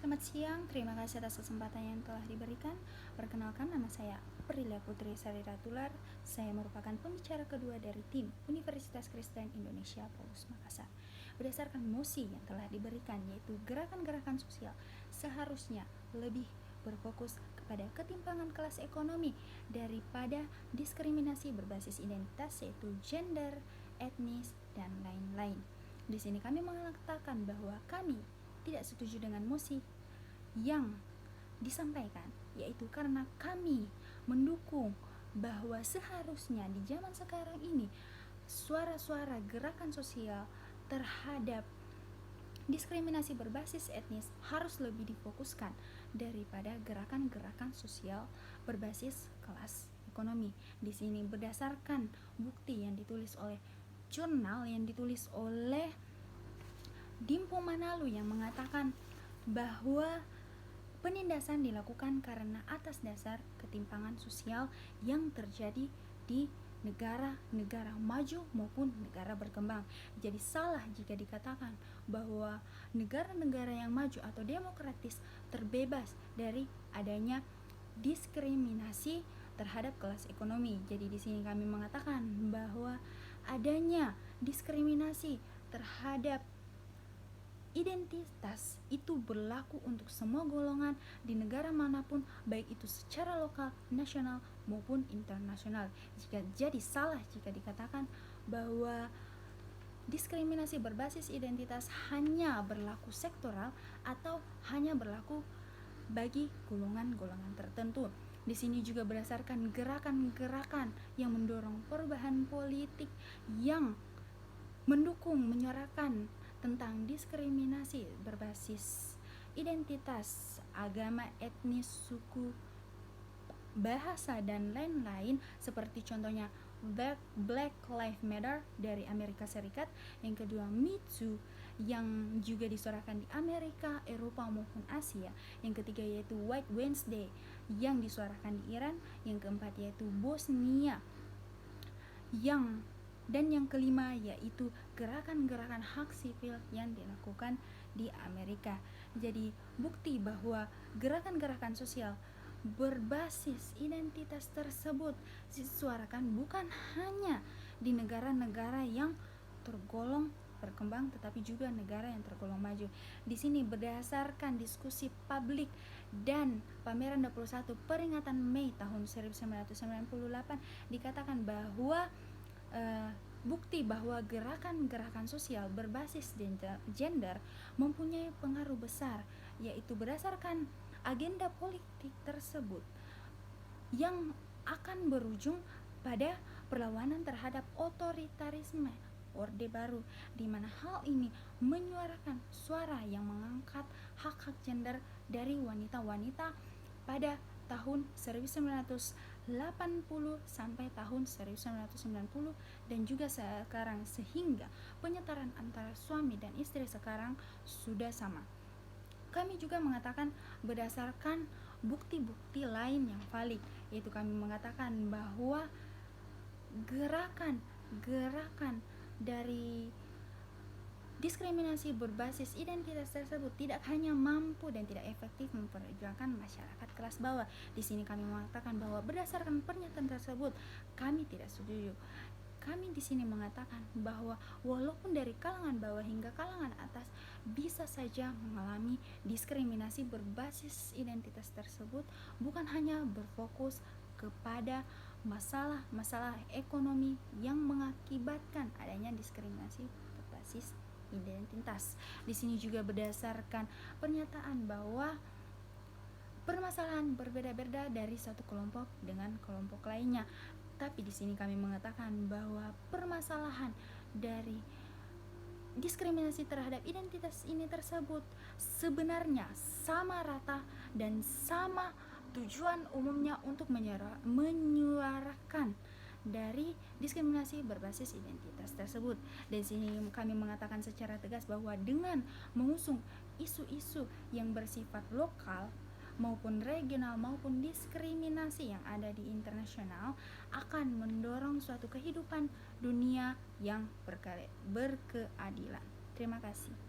Selamat siang, terima kasih atas kesempatan yang telah diberikan. Perkenalkan, nama saya Prilia Putri Sari Ratular. Saya merupakan pembicara kedua dari tim Universitas Kristen Indonesia Paulus Makassar. Berdasarkan mosi yang telah diberikan, yaitu gerakan-gerakan sosial seharusnya lebih berfokus kepada ketimpangan kelas ekonomi daripada diskriminasi berbasis identitas, yaitu gender, etnis, dan lain-lain. Di sini kami mengatakan bahwa kami tidak setuju dengan mosi yang disampaikan, yaitu karena kami mendukung bahwa seharusnya di zaman sekarang ini suara-suara gerakan sosial terhadap diskriminasi berbasis etnis harus lebih difokuskan daripada gerakan-gerakan sosial berbasis kelas ekonomi. Di sini berdasarkan bukti yang ditulis oleh jurnal yang ditulis oleh Dimpo Manalu yang mengatakan bahwa penindasan dilakukan karena atas dasar ketimpangan sosial yang terjadi di negara-negara maju maupun negara berkembang. Jadi salah jika dikatakan bahwa negara-negara yang maju atau demokratis terbebas dari adanya diskriminasi terhadap kelas ekonomi. Jadi di sini kami mengatakan bahwa adanya diskriminasi terhadap identitas itu berlaku untuk semua golongan di negara manapun, baik itu secara lokal, nasional maupun internasional. Jadi salah jika dikatakan bahwa diskriminasi berbasis identitas hanya berlaku sektoral atau hanya berlaku bagi golongan-golongan tertentu. Di sini juga berdasarkan gerakan-gerakan yang mendorong perubahan politik yang mendukung menyuarakan tentang diskriminasi berbasis identitas, agama, etnis, suku, bahasa, dan lain-lain, seperti contohnya Black Lives Matter dari Amerika Serikat, yang kedua Me Too yang juga disuarakan di Amerika, Eropa maupun Asia, yang ketiga yaitu White Wednesday yang disuarakan di Iran, yang keempat yaitu Bosnia, dan yang kelima yaitu gerakan-gerakan hak sipil yang dilakukan di Amerika. Jadi bukti bahwa gerakan-gerakan sosial berbasis identitas tersebut disuarakan bukan hanya di negara-negara yang tergolong berkembang, tetapi juga negara yang tergolong maju. Di sini berdasarkan diskusi publik dan pameran 21 peringatan Mei tahun 1998 dikatakan bahwa bukti bahwa gerakan-gerakan sosial berbasis gender mempunyai pengaruh besar, yaitu berdasarkan agenda politik tersebut yang akan berujung pada perlawanan terhadap otoritarisme Orde Baru, di mana hal ini menyuarakan suara yang mengangkat hak-hak gender dari wanita-wanita pada tahun 1980 sampai tahun 1990 dan juga sekarang, sehingga penyetaraan antara suami dan istri sekarang sudah sama. Kami juga mengatakan berdasarkan bukti-bukti lain yang valid, yaitu kami mengatakan bahwa gerakan dari diskriminasi berbasis identitas tersebut tidak hanya mampu dan tidak efektif memperjuangkan masyarakat kelas bawah. Di sini kami mengatakan bahwa berdasarkan pernyataan tersebut kami tidak setuju. Kami di sini mengatakan bahwa walaupun dari kalangan bawah hingga kalangan atas bisa saja mengalami diskriminasi berbasis identitas tersebut, bukan hanya berfokus kepada masalah-masalah ekonomi yang mengakibatkan adanya diskriminasi berbasis identitas. Di sini juga berdasarkan pernyataan bahwa permasalahan berbeda-beda dari satu kelompok dengan kelompok lainnya. Tapi di sini kami mengatakan bahwa permasalahan dari diskriminasi terhadap identitas ini tersebut sebenarnya sama rata dan sama tujuan umumnya untuk menyuarakan dari diskriminasi berbasis identitas tersebut. Dari sini kami mengatakan secara tegas bahwa dengan mengusung isu-isu yang bersifat lokal maupun regional maupun diskriminasi yang ada di internasional akan mendorong suatu kehidupan dunia yang berkeadilan. Terima kasih.